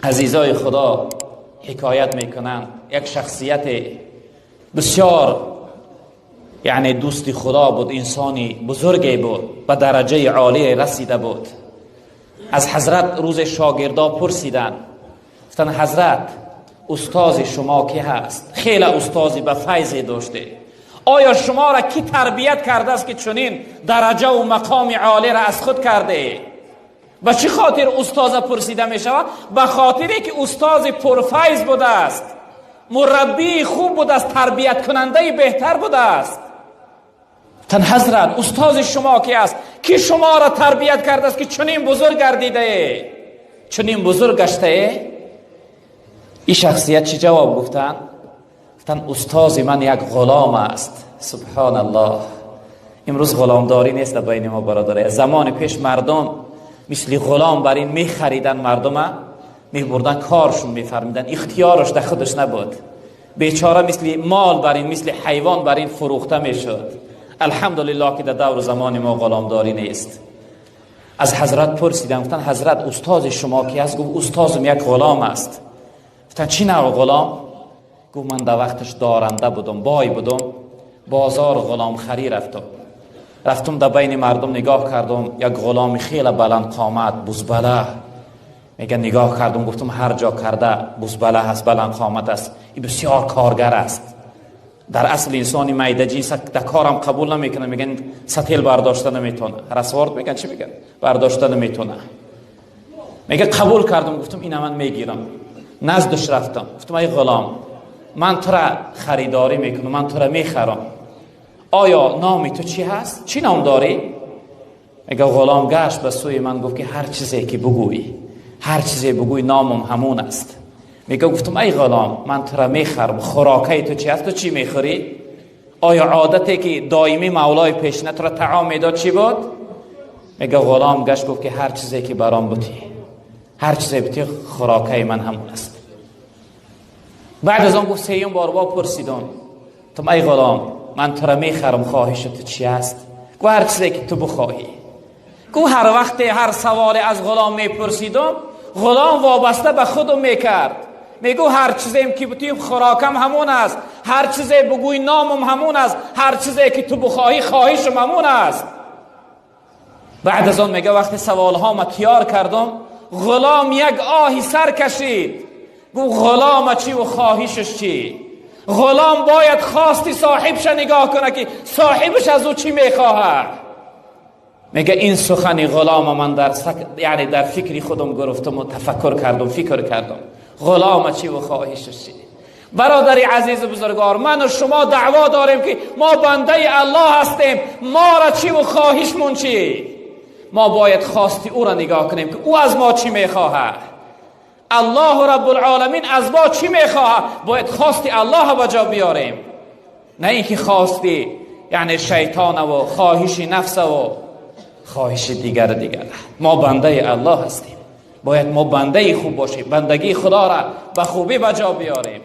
عزیزای خدا حکایت میکنن یک شخصیت بسیار یعنی دوست خدا بود، انسانی بزرگی بود، به درجه عالی رسیده بود. از حضرت روز شاگردا پرسیدن، گفتن حضرت استاد شما کی هست؟ خیلی استادی به فیضی داشته، آیا شما را کی تربیت کرده است که چنین درجه و مقام عالی را از خود کرده؟ به چه خاطر استاد پرسیده می شود؟ به خاطری که استاد پرفیض بوده است، مربی خوب بوده است، تربیت کننده بهتر بوده است. تن حضرت استاد شما کی است؟ کی شما را تربیت کرده است که چنین بزرگ گردیده، چنین بزرگ گشته؟ این شخصیت چی جواب گفتن؟ گفتن استاد من یک غلام است. سبحان الله. امروز غلامداری نیست بین ما برادرای. زمان پیش مردم مثل غلام بر این می خریدن، مردم می بردن کارشون می فرمیدن، اختیارش در خودش نبود. بیچاره مثل مال بر این، مثل حیوان بر این فروخته می شد. الحمدلله که در دور زمان ما غلامداری نیست. از حضرت پرسیدم، گفتن حضرت استاد شما کی است؟ گفت استادم یک غلام است. گفتن چی نوع غلام؟ گفت من در وقتش دارنده بودم، بای بودم، بازار غلام خری رفتم در بین مردم نگاه کردم، یک غلام خیلی بلند قامت بزبله، میگه نگاه کردم گفتم هر جا کرده بزبله هست، بلند قامت است، این بسیار کارگر است. در اصل انسانی میده جنس در کارم قبول نمیکنه، میگن ستیل برداشته نمیتونه، رسوارد میگن چی میگن برداشته نمیتونه. میگه قبول کردم، گفتم اینا من میگیرم. نزدش رفتم، گفتم ای غلام من تو را خریداری میکنم، من تو را میخرم، آیا نامی تو چی هست؟ چی نام داری؟ میگه غلام گشت به سوی من گفت که هر چیزی که بگویی، هر چیزی بگویی نامم همون است. میگه گفتم ای غلام من تو را میخرم، خوراکی تو چی هست؟ تو چی میخوری؟ آیا عادتی که دائمی مولای پیشنه تو را طعام میداد چی بود؟ میگه غلام گشت گفت که هر چیزی که برام بودی، هر چیزی بودی خوراکی من همون است. بعد از آن گفت سیوم بار پرسیدم، تو ای غلام من تو را میخرم، خواهش تو چی است؟ گفت هر چیزی که تو بخواهی. گفت هر وقت هر سوال از غلام میپرسیدم، غلام وابسته به خودم میکرد، میگو هر چیزی که بودی خوراکم همون است، هر چیزی بگوی نامم همون است، هر چیزی که تو بخواهی خواهشم همون است. بعد از آن میگه وقتی سوالها ما تیار کردم، غلام یک آهی سر کشید، گفت غلام چی و خواهشش چی؟ غلام باید خواستی صاحبش نگاه کنه که صاحبش از او چی میخواهد. میگه این سخنی غلام من یعنی در فکری خودم گرفتم و تفکر کردم، فکر کردم غلام چی و خواهشش چی. برادری عزیز بزرگوار، من و شما دعوا داریم که ما بنده الله هستیم، ما را چی و خواهشمون چی؟ ما باید خواستی او را نگاه کنیم که او از ما چی میخواهد. الله رب العالمین از ما چی میخواهد؟ باید خواستی الله با جا بیاریم، نه اینکه خواستی یعنی شیطان و خواهش نفس و خواهش دیگر. ما بنده الله هستیم، باید ما بنده خوب باشیم، بندگی خدا را به خوبی با جا بیاریم.